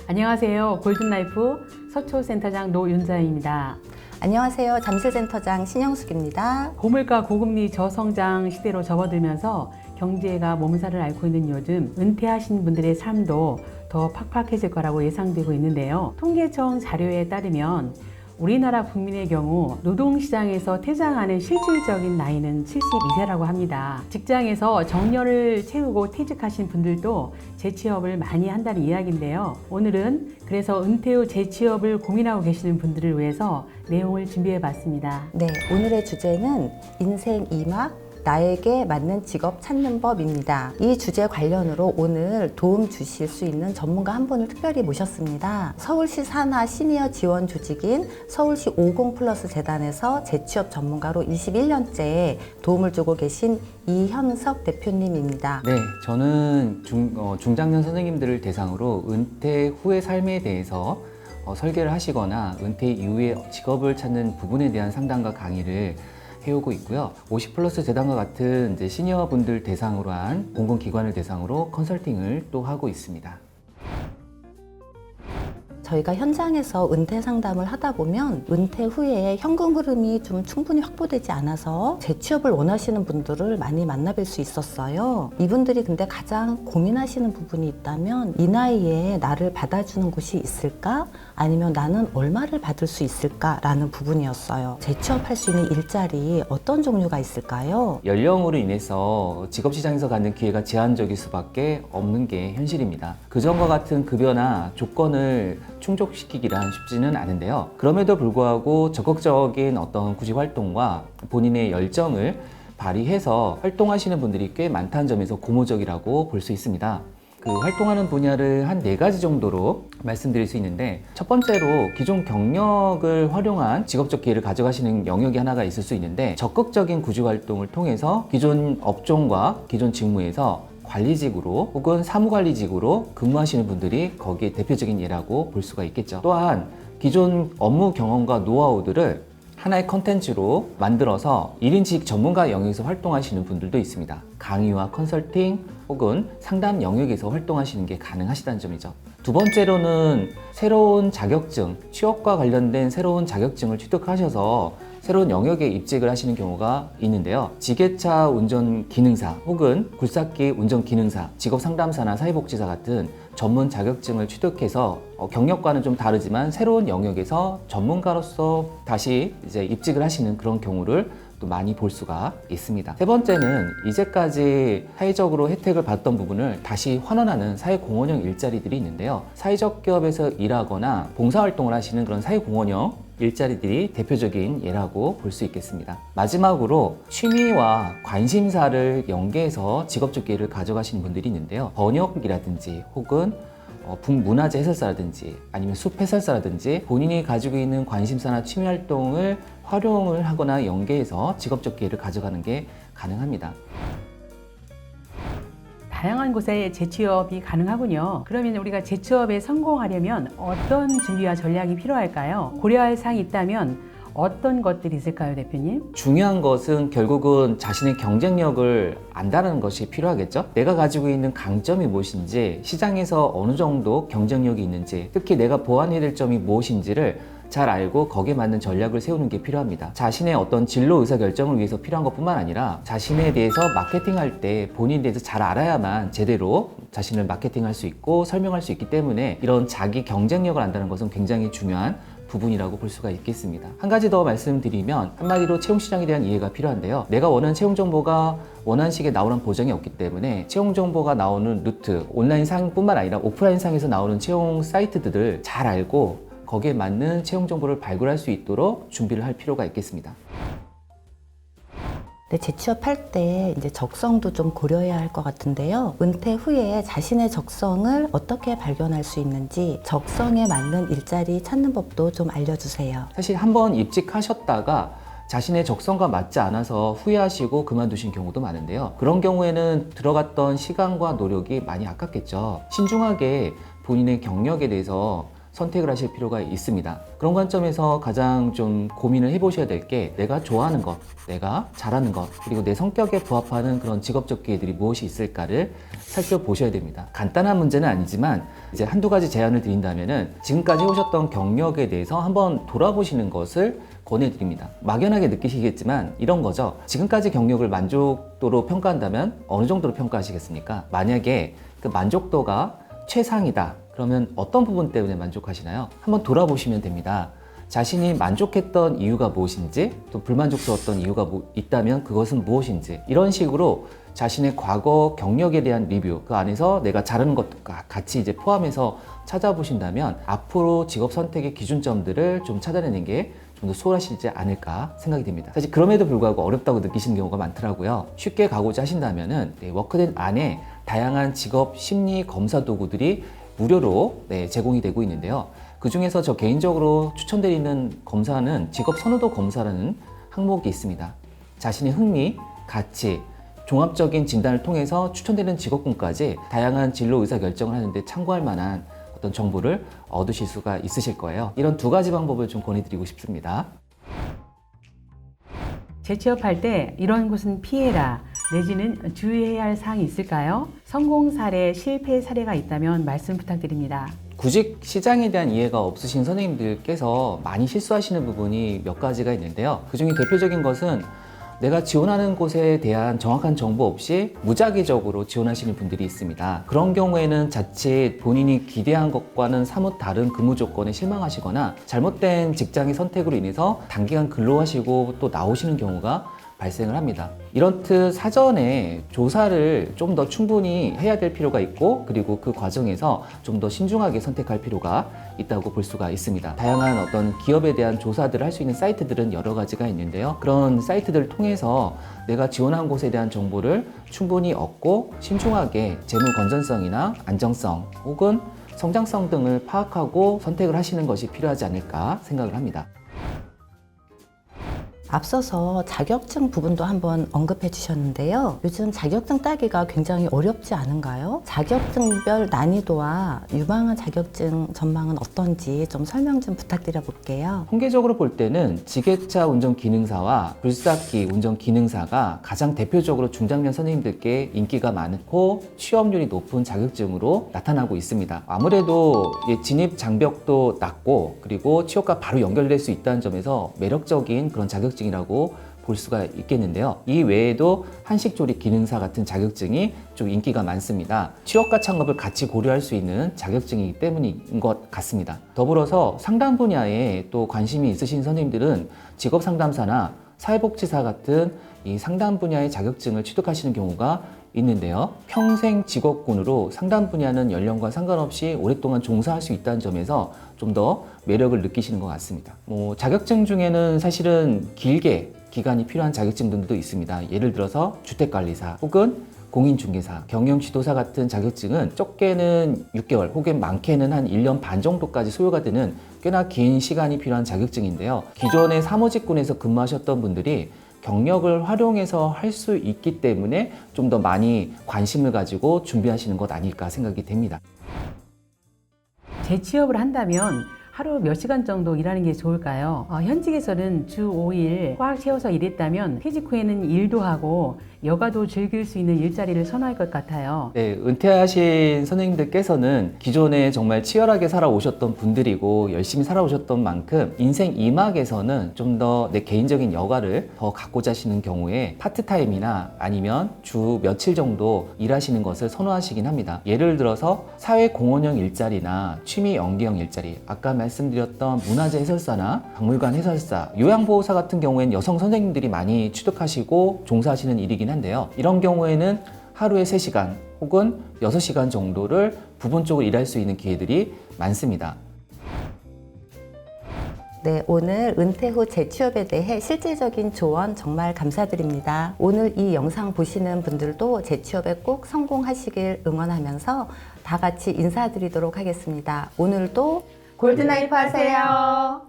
안녕하세요. 골든라이프 서초센터장 노윤자입니다. 안녕하세요. 잠실센터장 신영숙입니다. 고물가 고금리 저성장 시대로 접어들면서 경제가 몸살을 앓고 있는 요즘 은퇴하신 분들의 삶도 더 팍팍해질 거라고 예상되고 있는데요. 통계청 자료에 따르면 우리나라 국민의 경우 노동시장에서 퇴장하는 실질적인 나이는 72세라고 합니다. 직장에서 정년을 채우고 퇴직하신 분들도 재취업을 많이 한다는 이야기인데요. 오늘은 그래서 은퇴 후 재취업을 고민하고 계시는 분들을 위해서 내용을 준비해 봤습니다. 네, 오늘의 주제는 인생 2막 나에게 맞는 직업 찾는 법입니다. 이 주제 관련으로 오늘 도움 주실 수 있는 전문가 한 분을 특별히 모셨습니다. 서울시 산하 시니어 지원 조직인 서울시 50플러스 재단에서 재취업 전문가로 21년째 도움을 주고 계신 이형석 대표님입니다. 네, 저는 중장년 선생님들을 대상으로 은퇴 후의 삶에 대해서 설계를 하시거나 은퇴 이후에 직업을 찾는 부분에 대한 상담과 강의를 해오고 있고요. 50플러스 재단과 같은 이제 시니어 분들 대상으로 한 공공기관을 대상으로 컨설팅을 또 하고 있습니다. 저희가 현장에서 은퇴 상담을 하다 보면 은퇴 후에 현금 흐름이 좀 충분히 확보되지 않아서 재취업을 원하시는 분들을 많이 만나뵐 수 있었어요. 이분들이 근데 가장 고민하시는 부분이 있다면 이 나이에 나를 받아주는 곳이 있을까? 아니면 나는 얼마를 받을 수 있을까? 라는 부분이었어요. 재취업할 수 있는 일자리 어떤 종류가 있을까요? 연령으로 인해서 직업시장에서 갖는 기회가 제한적일 수밖에 없는 게 현실입니다. 그전과 같은 급여나 조건을 충족시키기란 쉽지는 않은데요. 그럼에도 불구하고 적극적인 어떤 구직 활동과 본인의 열정을 발휘해서 활동하시는 분들이 꽤 많다는 점에서 고무적이라고 볼 수 있습니다. 그 활동하는 분야를 한 4가지 정도로 말씀드릴 수 있는데, 첫 번째로 기존 경력을 활용한 직업적 기회를 가져가시는 영역이 하나가 있을 수 있는데, 적극적인 구직 활동을 통해서 기존 업종과 기존 직무에서 관리직으로 혹은 사무관리직으로 근무하시는 분들이 거기에 대표적인 예라고 볼 수가 있겠죠. 또한 기존 업무 경험과 노하우들을 하나의 컨텐츠로 만들어서 1인칭 전문가 영역에서 활동하시는 분들도 있습니다. 강의와 컨설팅 혹은 상담 영역에서 활동하시는 게 가능하시다는 점이죠. 두 번째로는 새로운 자격증, 취업과 관련된 새로운 자격증을 취득하셔서 새로운 영역에 입직을 하시는 경우가 있는데요. 지게차 운전 기능사 혹은 굴삭기 운전 기능사, 직업 상담사나 사회복지사 같은 전문 자격증을 취득해서 경력과는 좀 다르지만 새로운 영역에서 전문가로서 다시 이제 입직을 하시는 그런 경우를 또 많이 볼 수가 있습니다. 세 번째는 이제까지 사회적으로 혜택을 받던 부분을 다시 환원하는 사회공헌형 일자리들이 있는데요. 사회적 기업에서 일하거나 봉사활동을 하시는 그런 사회공헌형 일자리들이 대표적인 예라고 볼 수 있겠습니다. 마지막으로 취미와 관심사를 연계해서 직업적 기회를 가져가시는 분들이 있는데요. 번역이라든지 혹은 북문화재 해설사라든지 아니면 숲 해설사라든지 본인이 가지고 있는 관심사나 취미 활동을 활용을 하거나 연계해서 직업적 기회를 가져가는 게 가능합니다. 다양한 곳에 재취업이 가능하군요. 그러면 우리가 재취업에 성공하려면 어떤 준비와 전략이 필요할까요? 고려할 사항이 있다면 어떤 것들이 있을까요, 대표님? 중요한 것은 결국은 자신의 경쟁력을 안다는 것이 필요하겠죠. 내가 가지고 있는 강점이 무엇인지, 시장에서 어느 정도 경쟁력이 있는지, 특히 내가 보완해야 될 점이 무엇인지를 잘 알고 거기에 맞는 전략을 세우는 게 필요합니다. 자신의 어떤 진로 의사결정을 위해서 필요한 것뿐만 아니라 자신에 대해서 마케팅할 때 본인에 대해서 잘 알아야만 제대로 자신을 마케팅할 수 있고 설명할 수 있기 때문에 이런 자기 경쟁력을 안다는 것은 굉장히 중요한 부분이라고 볼 수가 있겠습니다. 한 가지 더 말씀드리면 한마디로 채용시장에 대한 이해가 필요한데요. 내가 원하는 채용정보가 원하는 시기에 나오는 보장이 없기 때문에 채용정보가 나오는 루트, 온라인상뿐만 아니라 오프라인상에서 나오는 채용 사이트들을 잘 알고 거기에 맞는 채용정보를 발굴할 수 있도록 준비를 할 필요가 있겠습니다. 네, 재취업할 때 이제 적성도 좀 고려해야 할 것 같은데요. 은퇴 후에 자신의 적성을 어떻게 발견할 수 있는지 적성에 맞는 일자리 찾는 법도 좀 알려주세요. 사실 한번 입직하셨다가 자신의 적성과 맞지 않아서 후회하시고 그만두신 경우도 많은데요. 그런 경우에는 들어갔던 시간과 노력이 많이 아깝겠죠. 신중하게 본인의 경력에 대해서 선택을 하실 필요가 있습니다. 그런 관점에서 가장 좀 고민을 해보셔야 될 게 내가 좋아하는 것, 내가 잘하는 것, 그리고 내 성격에 부합하는 그런 직업적 기회들이 무엇이 있을까를 살펴보셔야 됩니다. 간단한 문제는 아니지만 이제 한두 가지 제안을 드린다면은 지금까지 해오셨던 경력에 대해서 한번 돌아보시는 것을 권해드립니다. 막연하게 느끼시겠지만 이런 거죠. 지금까지 경력을 만족도로 평가한다면 어느 정도로 평가하시겠습니까? 만약에 그 만족도가 최상이다. 그러면 어떤 부분 때문에 만족하시나요? 한번 돌아보시면 됩니다. 자신이 만족했던 이유가 무엇인지, 또 불만족스러웠던 이유가 있다면 그것은 무엇인지, 이런 식으로 자신의 과거 경력에 대한 리뷰, 그 안에서 내가 잘하는 것과 같이 이제 포함해서 찾아보신다면 앞으로 직업 선택의 기준점들을 좀 찾아내는 게 좀 더 수월하시지 않을까 생각이 됩니다. 사실 그럼에도 불구하고 어렵다고 느끼시는 경우가 많더라고요. 쉽게 가고자 하신다면은 워크덴 안에 다양한 직업 심리 검사 도구들이 무료로 제공이 되고 있는데요. 그 중에서 저 개인적으로 추천드리는 검사는 직업 선호도 검사라는 항목이 있습니다. 자신의 흥미, 가치, 종합적인 진단을 통해서 추천되는 직업군까지 다양한 진로 의사 결정을 하는데 참고할 만한 어떤 정보를 얻으실 수가 있으실 거예요. 이런 두 가지 방법을 좀 권해드리고 싶습니다. 재취업할 때 이런 곳은 피해라 내지는 주의해야 할 사항이 있을까요? 성공 사례, 실패 사례가 있다면 말씀 부탁드립니다. 구직 시장에 대한 이해가 없으신 선생님들께서 많이 실수하시는 부분이 몇 가지가 있는데요. 그 중에 대표적인 것은 내가 지원하는 곳에 대한 정확한 정보 없이 무작위적으로 지원하시는 분들이 있습니다. 그런 경우에는 자칫 본인이 기대한 것과는 사뭇 다른 근무 조건에 실망하시거나 잘못된 직장의 선택으로 인해서 단기간 근로하시고 또 나오시는 경우가 발생을 합니다. 이렇듯 사전에 조사를 좀 더 충분히 해야 될 필요가 있고, 그리고 그 과정에서 좀 더 신중하게 선택할 필요가 있다고 볼 수가 있습니다. 다양한 어떤 기업에 대한 조사들을 할 수 있는 사이트들은 여러 가지가 있는데요. 그런 사이트들을 통해서 내가 지원한 곳에 대한 정보를 충분히 얻고 신중하게 재무 건전성이나 안정성 혹은 성장성 등을 파악하고 선택을 하시는 것이 필요하지 않을까 생각을 합니다. 앞서서 자격증 부분도 한번 언급해 주셨는데요. 요즘 자격증 따기가 굉장히 어렵지 않은가요? 자격증별 난이도와 유망한 자격증 전망은 어떤지 좀 설명 좀 부탁드려 볼게요. 통계적으로 볼 때는 지게차 운전 기능사와 불삭기 운전 기능사가 가장 대표적으로 중장년 선생님들께 인기가 많고 취업률이 높은 자격증으로 나타나고 있습니다. 아무래도 진입 장벽도 낮고 그리고 취업과 바로 연결될 수 있다는 점에서 매력적인 그런 자격증이라고 볼 수가 있겠는데요. 이 외에도 한식조리 기능사 같은 자격증이 좀 인기가 많습니다. 취업과 창업을 같이 고려할 수 있는 자격증이기 때문인 것 같습니다. 더불어서 상담 분야에 또 관심이 있으신 선생님들은 직업상담사나 사회복지사 같은 이 상담 분야의 자격증을 취득하시는 경우가 있는데요. 평생 직업군으로 상담 분야는 연령과 상관없이 오랫동안 종사할 수 있다는 점에서 좀 더 매력을 느끼시는 것 같습니다. 자격증 중에는 사실은 길게 기간이 필요한 자격증들도 있습니다. 예를 들어서 주택관리사 혹은 공인중개사, 경영지도사 같은 자격증은 적게는 6개월 혹은 많게는 한 1년 반 정도까지 소요가 되는 꽤나 긴 시간이 필요한 자격증인데요. 기존의 사무직군에서 근무하셨던 분들이 경력을 활용해서 할 수 있기 때문에 좀 더 많이 관심을 가지고 준비하시는 것 아닐까 생각이 됩니다. 재취업을 한다면 하루 몇 시간 정도 일하는 게 좋을까요? 현직에서는 주 5일 꽉 채워서 일했다면 퇴직 후에는 일도 하고 여가도 즐길 수 있는 일자리를 선호할 것 같아요. 네, 은퇴하신 선생님들께서는 기존에 정말 치열하게 살아오셨던 분들이고 열심히 살아오셨던 만큼 인생 2막에서는 좀 더 내 개인적인 여가를 더 갖고자 하시는 경우에 파트타임이나 아니면 주 며칠 정도 일하시는 것을 선호하시긴 합니다. 예를 들어서 사회공헌형 일자리나 취미 연계형 일자리, 아까 말씀드렸던 문화재 해설사나 박물관 해설사, 요양보호사 같은 경우에는 여성 선생님들이 많이 취득하시고 종사하시는 일이긴 한데요. 이런 경우에는 하루에 3시간 혹은 6시간 정도를 부분적으로 일할 수 있는 기회들이 많습니다. 네, 오늘 은퇴 후 재취업에 대해 실질적인 조언 정말 감사드립니다. 오늘 이 영상 보시는 분들도 재취업에 꼭 성공하시길 응원하면서 다 같이 인사드리도록 하겠습니다. 오늘도 골든라이프 하세요.